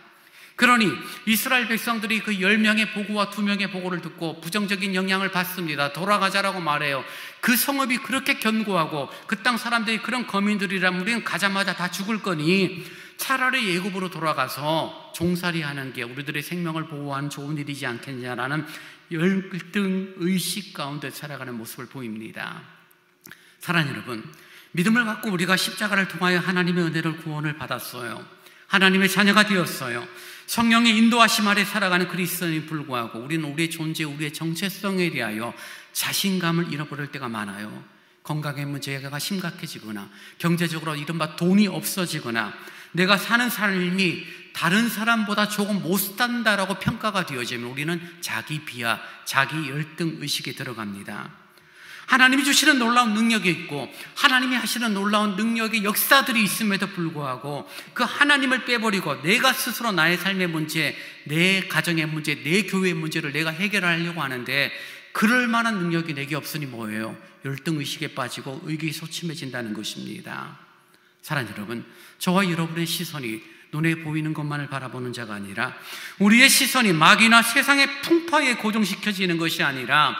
그러니 이스라엘 백성들이 그 10명의 보고와 2명의 보고를 듣고 부정적인 영향을 받습니다. 돌아가자라고 말해요. 그 성읍이 그렇게 견고하고 그 땅 사람들이 그런 거민들이라면 우리는 가자마자 다 죽을 거니 차라리 애굽으로 돌아가서 종살이하는 게 우리들의 생명을 보호하는 좋은 일이지 않겠냐라는 열등 의식 가운데 살아가는 모습을 보입니다. 사랑하는 여러분, 믿음을 갖고 우리가 십자가를 통하여 하나님의 은혜를 구원을 받았어요. 하나님의 자녀가 되었어요. 성령의 인도하심 아래 살아가는 그리스도인에 불구하고 우리는 우리의 존재, 우리의 정체성에 대하여 자신감을 잃어버릴 때가 많아요. 건강의 문제가 심각해지거나 경제적으로 이른바 돈이 없어지거나 내가 사는 삶이 다른 사람보다 조금 못 산다라고 평가가 되어지면 우리는 자기 비하, 자기 열등 의식에 들어갑니다. 하나님이 주시는 놀라운 능력이 있고 하나님이 하시는 놀라운 능력의 역사들이 있음에도 불구하고 그 하나님을 빼버리고 내가 스스로 나의 삶의 문제, 내 가정의 문제, 내 교회의 문제를 내가 해결하려고 하는데 그럴 만한 능력이 내게 없으니 뭐예요? 열등의식에 빠지고 의기에 소침해진다는 것입니다. 사랑하는 여러분, 저와 여러분의 시선이 눈에 보이는 것만을 바라보는 자가 아니라 우리의 시선이 마귀나 세상의 풍파에 고정시켜지는 것이 아니라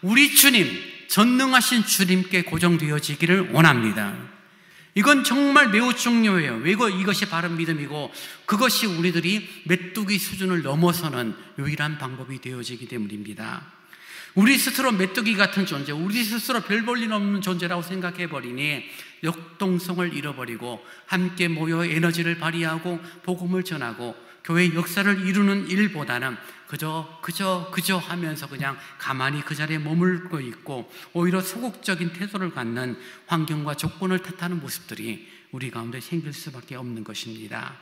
우리 주님, 전능하신 주님께 고정되어지기를 원합니다. 이건 정말 매우 중요해요. 왜 이것이 바른 믿음이고 그것이 우리들이 메뚜기 수준을 넘어서는 유일한 방법이 되어지기 때문입니다. 우리 스스로 메뚜기 같은 존재, 우리 스스로 별 볼 일 없는 존재라고 생각해버리니 역동성을 잃어버리고 함께 모여 에너지를 발휘하고 복음을 전하고 교회의 역사를 이루는 일보다는 그저 하면서 그냥 가만히 그 자리에 머물고 있고 오히려 소극적인 태도를 갖는 환경과 조건을 탓하는 모습들이 우리 가운데 생길 수밖에 없는 것입니다.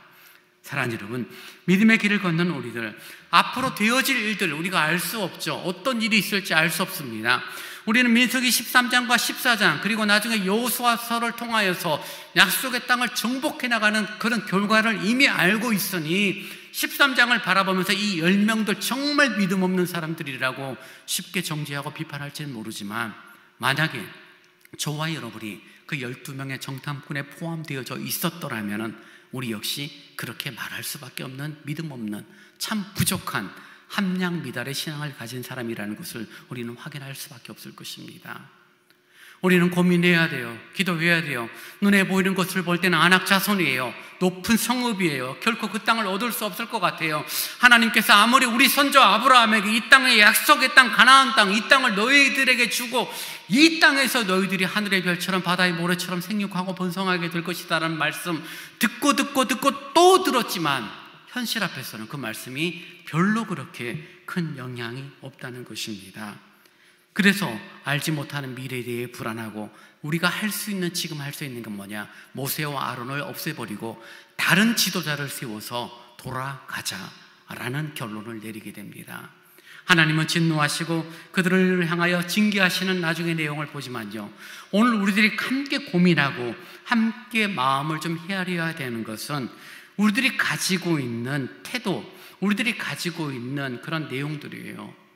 사랑하는 여러분, 믿음의 길을 걷는 우리들, 앞으로 되어질 일들 우리가 알 수 없죠. 어떤 일이 있을지 알 수 없습니다. 우리는 민수기 13장과 14장 그리고 나중에 여호수아서를 통하여서 약속의 땅을 정복해 나가는 그런 결과를 이미 알고 있으니 13장을 바라보면서 이 10명들 정말 믿음 없는 사람들이라고 쉽게 정죄하고 비판할지는 모르지만 만약에 저와 여러분이 그 12명의 정탐꾼에 포함되어져 있었더라면 우리 역시 그렇게 말할 수밖에 없는 믿음 없는 참 부족한 함량미달의 신앙을 가진 사람이라는 것을 우리는 확인할 수밖에 없을 것입니다. 우리는 고민해야 돼요. 기도해야 돼요. 눈에 보이는 것을 볼 때는 안악자손이에요. 높은 성읍이에요. 결코 그 땅을 얻을 수 없을 것 같아요. 하나님께서 아무리 우리 선조 아브라함에게 이 땅의 약속의 땅, 가나안 땅, 이 땅을 너희들에게 주고 이 땅에서 너희들이 하늘의 별처럼 바다의 모래처럼 생육하고 번성하게 될 것이다라는 말씀 듣고 또 들었지만 현실 앞에서는 그 말씀이 별로 그렇게 큰 영향이 없다는 것입니다. 그래서 알지 못하는 미래에 대해 불안하고 우리가 할 수 있는, 지금 할 수 있는 건 뭐냐? 모세와 아론을 없애버리고 다른 지도자를 세워서 돌아가자라는 결론을 내리게 됩니다. 하나님은 진노하시고 그들을 향하여 징계하시는 나중의 내용을 보지만요, 오늘 우리들이 함께 고민하고 함께 마음을 좀 헤아려야 되는 것은 우리들이 가지고 있는 태도, 우리들이 가지고 있는 그런 내용들이에요.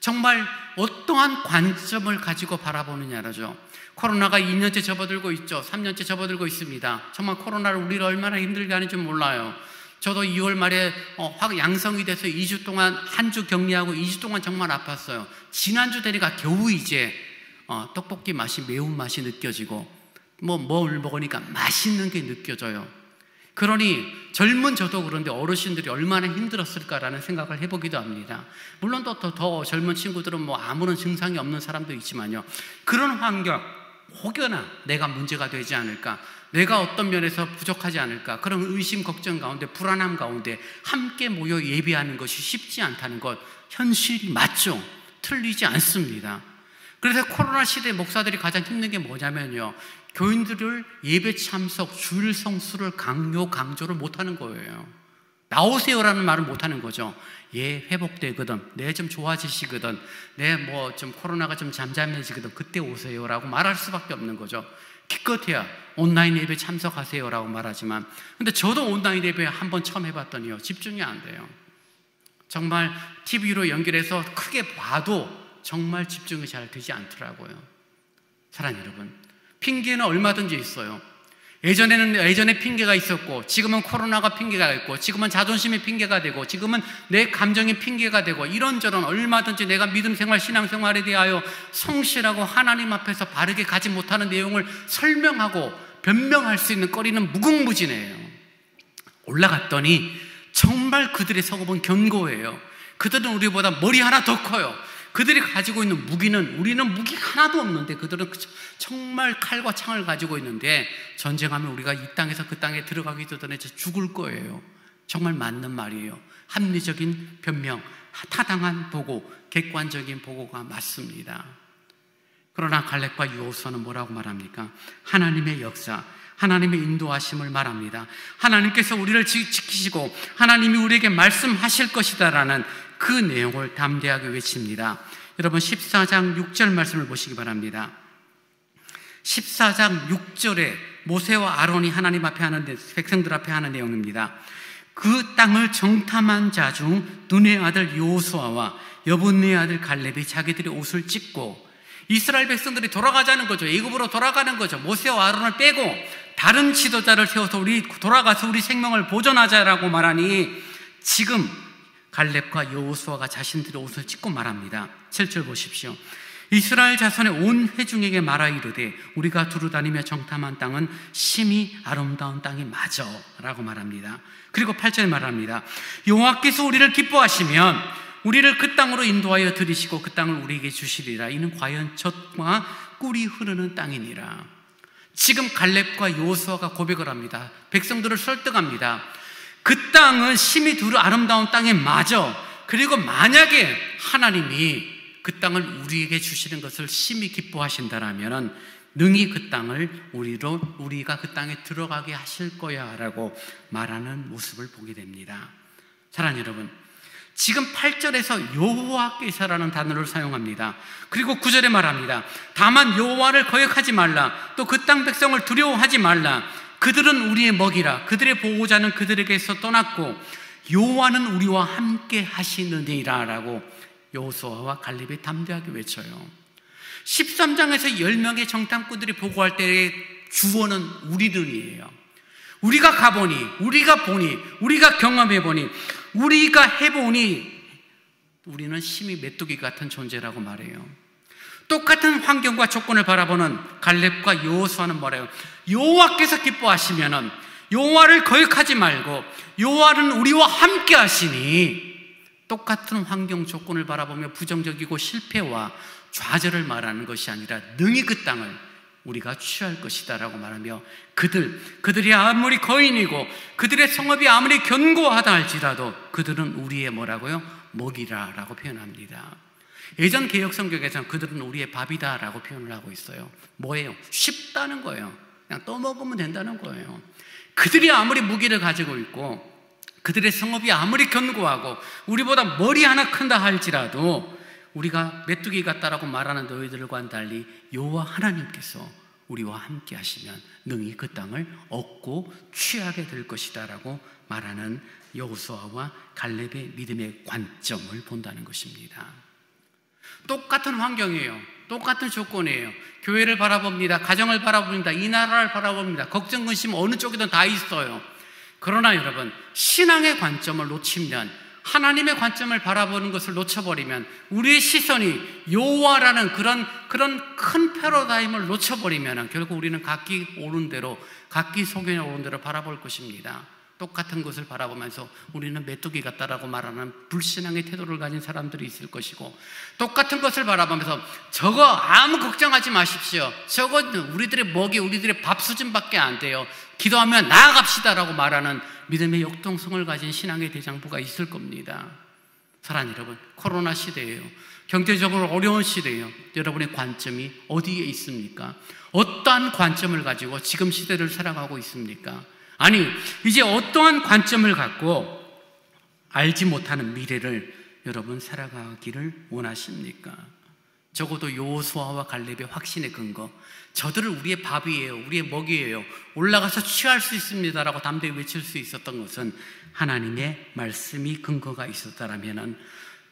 정말 어떠한 관점을 가지고 바라보느냐라죠. 코로나가 2년째 접어들고 있죠. 3년째 접어들고 있습니다. 정말 코로나를 우리를 얼마나 힘들게 하는지 몰라요. 저도 2월 말에 양성이 돼서 2주 동안 한 주 격리하고 2주 동안 정말 아팠어요. 지난주 되니까 겨우 이제 떡볶이 맛이, 매운맛이 느껴지고 뭘 먹으니까 맛있는 게 느껴져요. 그러니 젊은 저도 그런데 어르신들이 얼마나 힘들었을까라는 생각을 해보기도 합니다. 물론 또 더 젊은 친구들은 아무런 증상이 없는 사람도 있지만요, 그런 환경, 혹여나 내가 문제가 되지 않을까, 내가 어떤 면에서 부족하지 않을까, 그런 의심, 걱정 가운데, 불안함 가운데 함께 모여 예배하는 것이 쉽지 않다는 것, 현실이 맞죠. 틀리지 않습니다. 그래서 코로나 시대 목사들이 가장 힘든 게 뭐냐면요, 교인들을 예배 참석, 주일 성수를 강조를 못하는 거예요. 나오세요라는 말을 못하는 거죠. 회복되거든, 좀 좋아지시거든, 좀 코로나가 좀 잠잠해지거든, 그때 오세요라고 말할 수밖에 없는 거죠. 기껏해야 온라인 예배 참석하세요라고 말하지만, 근데 저도 온라인 예배 한번 처음 해봤더니요, 집중이 안 돼요. 정말 TV로 연결해서 크게 봐도 정말 집중이 잘 되지 않더라고요. 사랑하는 여러분, 핑계는 얼마든지 있어요. 예전에 핑계가 있었고, 지금은 코로나가 핑계가 있고, 지금은 자존심이 핑계가 되고, 지금은 내 감정이 핑계가 되고, 이런저런 얼마든지 내가 믿음 생활, 신앙 생활에 대하여 성실하고 하나님 앞에서 바르게 가지 못하는 내용을 설명하고 변명할 수 있는 거리는 무궁무진해요. 올라갔더니 정말 그들의 성읍은 견고해요. 그들은 우리보다 머리 하나 더 커요. 그들이 가지고 있는 무기는, 우리는 무기가 하나도 없는데 그들은 정말 칼과 창을 가지고 있는데, 전쟁하면 우리가 이 땅에서 그 땅에 들어가기도 전에 죽을 거예요. 정말 맞는 말이에요. 합리적인 변명, 타당한 보고, 객관적인 보고가 맞습니다. 그러나 갈렙과 여호수아는 뭐라고 말합니까? 하나님의 역사, 하나님의 인도하심을 말합니다. 하나님께서 우리를 지키시고 하나님이 우리에게 말씀하실 것이다라는 그 내용을 담대하게 외칩니다. 여러분 14장 6절 말씀을 보시기 바랍니다. 14장 6절에 모세와 아론이 하나님 앞에 하는, 백성들 앞에 하는 내용입니다. 그 땅을 정탐한 자 중 눈의 아들 여호수아와 여분의 아들 갈렙이 자기들의 옷을 찢고, 이스라엘 백성들이 돌아가자는 거죠. 애굽으로 돌아가는 거죠. 모세와 아론을 빼고 다른 지도자를 세워서 돌아가서 우리 생명을 보존하자라고 말하니, 지금 갈렙과 여호수아가 자신들의 옷을 찢고 말합니다. 7절 보십시오. 이스라엘 자손의 온 회중에게 말하 이르되 우리가 두루다니며 정탐한 땅은 심히 아름다운 땅이 맞아 라고 말합니다. 그리고 8절에 말합니다. 여호와께서 우리를 기뻐하시면 우리를 그 땅으로 인도하여 들이시고 그 땅을 우리에게 주시리라. 이는 과연 젖과 꿀이 흐르는 땅이니라. 지금 갈렙과 여호수아가 고백을 합니다. 백성들을 설득합니다. 그 땅은 심히 아름다운 땅에 맞아. 그리고 만약에 하나님이 그 땅을 우리에게 주시는 것을 심히 기뻐하신다라면 능히 그 땅을 우리가 그 땅에 들어가게 하실 거야 라고 말하는 모습을 보게 됩니다. 사랑하는 여러분, 지금 8절에서 여호와께서라는 단어를 사용합니다. 그리고 9절에 말합니다. 다만 여호와를 거역하지 말라. 또 그 땅 백성을 두려워하지 말라. 그들은 우리의 먹이라. 그들의 보호자는 그들에게서 떠났고 여호와는 우리와 함께 하시느니라 라고 여호수아와 갈렙이 담대하게 외쳐요. 13장에서 10명의 정탐꾼들이 보고할 때의 주어는 우리들이에요. 우리가 가보니, 우리가 보니, 우리가 경험해보니, 우리가 해보니 우리는 심히 메뚜기 같은 존재라고 말해요. 똑같은 환경과 조건을 바라보는 갈렙과 여호수아는 뭐래요? 여호와께서 기뻐하시면은 여호와를 거역하지 말고 여호와는 우리와 함께 하시니, 똑같은 환경 조건을 바라보며 부정적이고 실패와 좌절을 말하는 것이 아니라 능히 그 땅을 우리가 취할 것이다 라고 말하며, 그들이 아무리 거인이고 그들의 성읍이 아무리 견고하다 할지라도 그들은 우리의 뭐라고요? 먹이라 라고 표현합니다. 예전 개역 성경에서는 그들은 우리의 밥이다 라고 표현을 하고 있어요. 뭐예요? 쉽다는 거예요. 그냥 떠먹으면 된다는 거예요. 그들이 아무리 무기를 가지고 있고 그들의 성읍이 아무리 견고하고 우리보다 머리 하나 큰다 할지라도 우리가 메뚜기 같다라고 말하는 너희들과는 달리 여호와 하나님께서 우리와 함께 하시면 능히 그 땅을 얻고 취하게 될 것이다 라고 말하는 여호수아와 갈렙의 믿음의 관점을 본다는 것입니다. 똑같은 환경이에요. 똑같은 조건이에요. 교회를 바라봅니다. 가정을 바라봅니다. 이 나라를 바라봅니다. 걱정, 근심 어느 쪽이든 다 있어요. 그러나 여러분, 신앙의 관점을 놓치면, 하나님의 관점을 바라보는 것을 놓쳐버리면, 우리의 시선이 여호와라는 그런 큰 패러다임을 놓쳐버리면 결국 우리는 각기 오른 대로, 각기 소견에 오른 대로 바라볼 것입니다. 똑같은 것을 바라보면서 우리는 메뚜기 같다라고 말하는 불신앙의 태도를 가진 사람들이 있을 것이고, 똑같은 것을 바라보면서 저거 아무 걱정하지 마십시오. 저거 우리들의 먹이, 우리들의 밥 수준밖에 안 돼요. 기도하면 나아갑시다라고 말하는 믿음의 역동성을 가진 신앙의 대장부가 있을 겁니다. 사랑하는 여러분, 코로나 시대예요. 경제적으로 어려운 시대예요. 여러분의 관점이 어디에 있습니까? 어떠한 관점을 가지고 지금 시대를 살아가고 있습니까? 아니, 이제 어떠한 관점을 갖고 알지 못하는 미래를 여러분 살아가기를 원하십니까? 적어도 여호수아와 갈렙의 확신의 근거, 저들을 우리의 밥이에요, 우리의 먹이에요, 올라가서 취할 수 있습니다라고 담대히 외칠 수 있었던 것은 하나님의 말씀이 근거가 있었다라면,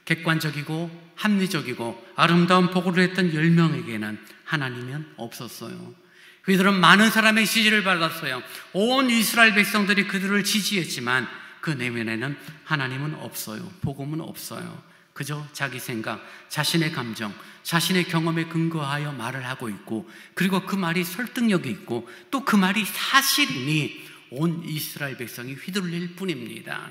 객관적이고 합리적이고 아름다운 보고를 했던 10명에게는 하나님은 없었어요. 그들은 많은 사람의 지지를 받았어요. 온 이스라엘 백성들이 그들을 지지했지만 그 내면에는 하나님은 없어요. 복음은 없어요. 그저 자기 생각, 자신의 감정, 자신의 경험에 근거하여 말을 하고 있고, 그리고 그 말이 설득력이 있고 또 그 말이 사실이니 온 이스라엘 백성이 휘둘릴 뿐입니다.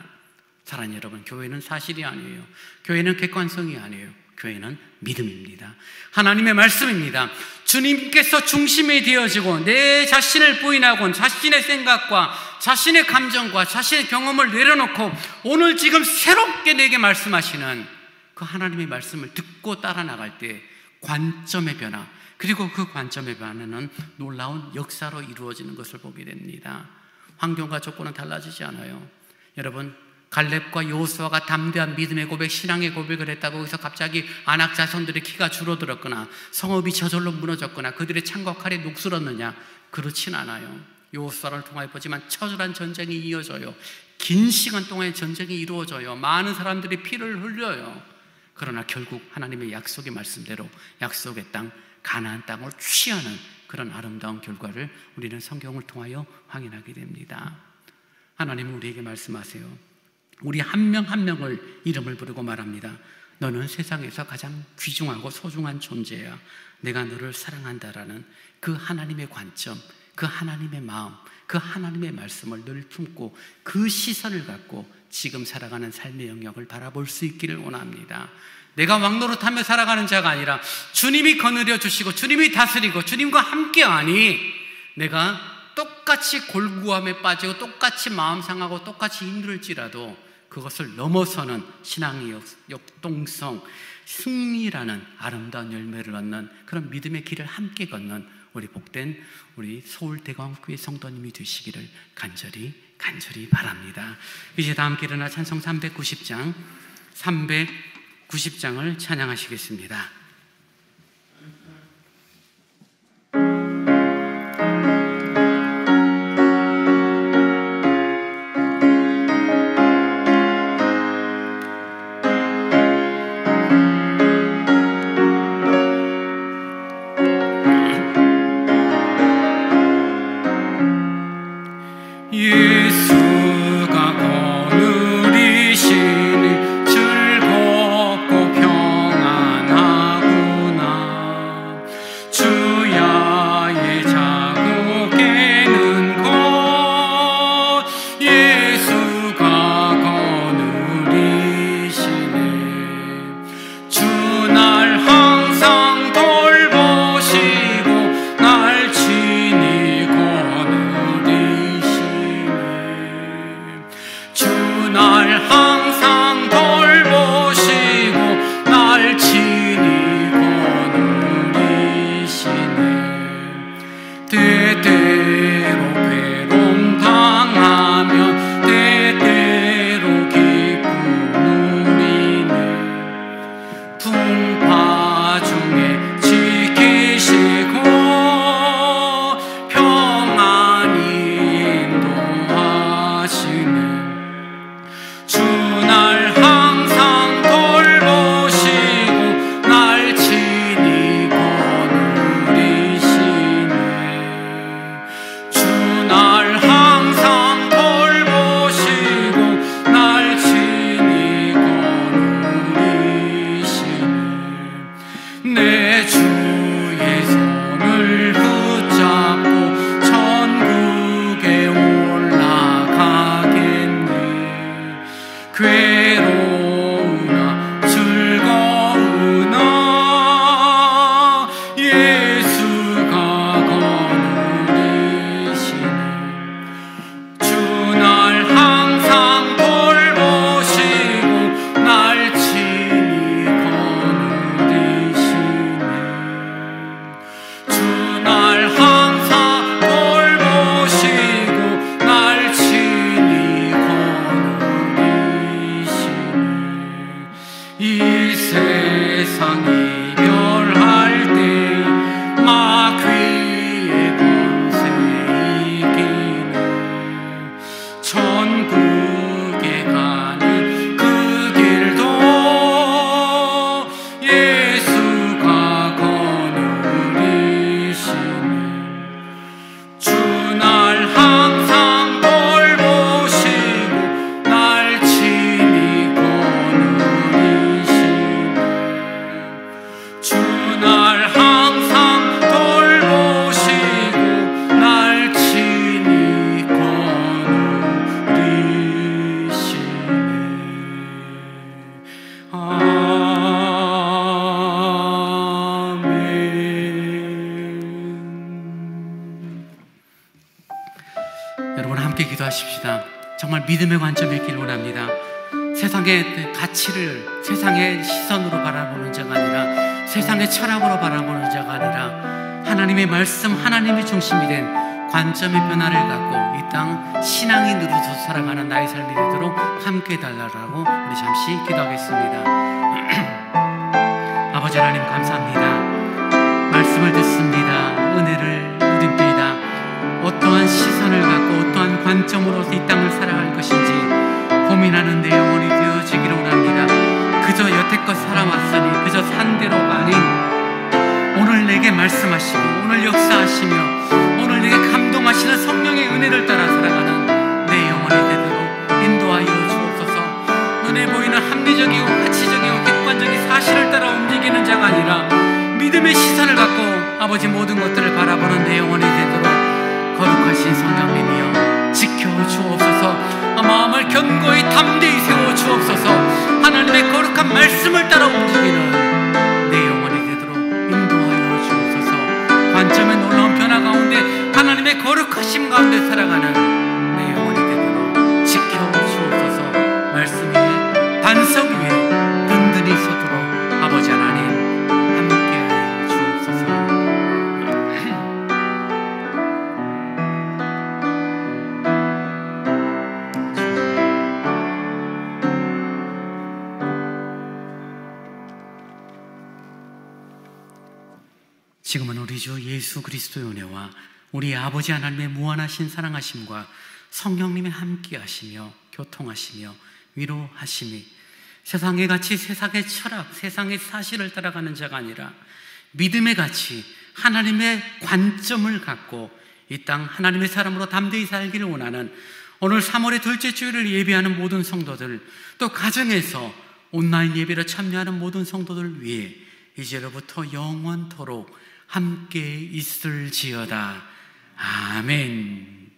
사랑하는 여러분, 교회는 사실이 아니에요. 교회는 객관성이 아니에요. 교회는 믿음입니다. 하나님의 말씀입니다. 주님께서 중심이 되어지고 내 자신을 부인하고 자신의 생각과 자신의 감정과 자신의 경험을 내려놓고 오늘 지금 새롭게 내게 말씀하시는 그 하나님의 말씀을 듣고 따라 나갈 때 관점의 변화, 그리고 그 관점의 변화는 놀라운 역사로 이루어지는 것을 보게 됩니다. 환경과 조건은 달라지지 않아요. 여러분, 갈렙과 여호수아가 담대한 믿음의 고백, 신앙의 고백을 했다고 해서 갑자기 아낙 자손들의 키가 줄어들었거나 성읍이 저절로 무너졌거나 그들의 창과 칼이 녹슬었느냐? 그렇진 않아요. 여호수아를 통하여 보지만 처절한 전쟁이 이어져요. 긴 시간 동안의 전쟁이 이루어져요. 많은 사람들이 피를 흘려요. 그러나 결국 하나님의 약속의 말씀대로 약속의 땅, 가나안 땅을 취하는 그런 아름다운 결과를 우리는 성경을 통하여 확인하게 됩니다. 하나님은 우리에게 말씀하세요. 우리 한 명 한 명을 이름을 부르고 말합니다. 너는 세상에서 가장 귀중하고 소중한 존재야. 내가 너를 사랑한다라는 그 하나님의 관점, 그 하나님의 마음, 그 하나님의 말씀을 늘 품고 그 시선을 갖고 지금 살아가는 삶의 영역을 바라볼 수 있기를 원합니다. 내가 왕노릇하며 살아가는 자가 아니라 주님이 거느려 주시고 주님이 다스리고 주님과 함께하니 내가 똑같이 골구함에 빠지고 똑같이 마음 상하고 똑같이 힘들지라도 그것을 넘어서는 신앙의 역동성, 승리라는 아름다운 열매를 얻는 그런 믿음의 길을 함께 걷는 우리 복된 우리 서울대광교회 성도님이 되시기를 간절히 바랍니다. 이제 다 함께 일어나 찬송 390장을 찬양하시겠습니다. 예수가 거느리시니 즐겁고 평안하구나. 주야의 자고 깨는 것 예수가 거느리시네. 주 날 항상 돌보시고 날 친히 날 항상 돌보시고 날 친히 거느리시네. 때때로 괴로움 당하면 때때로 기쁨 누리네. 풍파 중에 지키시고 평안히 인도하시네. 주 날 항상 돌보시고 날 친히 거느리시네. 주 날 항상 돌보시고 날 친히 거느리시네. 내 주의 손을 붙잡고 천국에 올라가겠네. 괴로우나 즐거우나 예수가 거느리시네. 주 날 항상 돌보시고 날 친히 거느리시네. 주 날 항상 돌보시고 날 친히 이 세상 이별할 때 마귀의 권세 이기는 천국에 가는 그 길도 예수가 거느리시네. 주 날 항상 돌보시고 날 친히 주 날 항상 돌보시고 날 친히 거느리시네. 아멘. 여러분 함께 기도하십시다. 정말 믿음의 관점에 있기를 원합니다. 세상의 가치를 세상의 시선으로 바라보는 자가 아니라 세상의 철학으로 바라보는 자가 아니라 하나님의 말씀, 하나님의 중심이 된 관점의 변화를 갖고 이 땅 신앙이 누려서 살아가는 나의 삶이 되도록 함께 해달라고 우리 잠시 기도하겠습니다. 아버지 하나님 감사합니다. 말씀을 듣습니다. 은혜를 누립니다. 어떠한 시선을 갖고 어떠한 관점으로 이 땅을 살아갈 것인지 고민하는 내 영혼이 되어지기를 원합니다. 그저 여태껏 살아왔으니 그저 산대로가 아닌 오늘 내게 말씀하시고 오늘 역사하시며 오늘 내게 감동하시는 성령의 은혜를 따라 살아가는 내 영혼이 되도록 인도하여 주옵소서. 눈에 보이는 합리적이고 가치적이고 객관적인 사실을 따라 움직이는 자가 아니라 믿음의 시선을 갖고 아버지 모든 것들을 바라보는 내 영혼이 되도록 거룩하신 성령님이여 지켜 주옵소서. 마음을 견고히 담대히 세워 주옵소서. 하나님의 거룩한 말씀을 따라 움직이는 내 영혼이 되도록 인도하여 주옵소서. 관점의 놀라운 변화 가운데 하나님의 거룩하심 가운데 살아가는 내 영혼이 되도록 지켜 주옵소서. 말씀 위에 반석 위에 든든히 서도록 아버지 하나님 함께하여 주옵소서. 지금은 우리 주 예수 그리스도의 은혜와 우리 아버지 하나님의 무한하신 사랑하심과 성령님의 함께하시며 교통하시며 위로하심이 세상의 가치, 세상의 철학, 세상의 사실을 따라가는 자가 아니라 믿음의 가치, 하나님의 관점을 갖고 이 땅 하나님의 사람으로 담대히 살기를 원하는 오늘 3월의 둘째 주일을 예배하는 모든 성도들, 또 가정에서 온라인 예배를 참여하는 모든 성도들 위해 이제로부터 영원토록 함께 있을지어다. 아멘.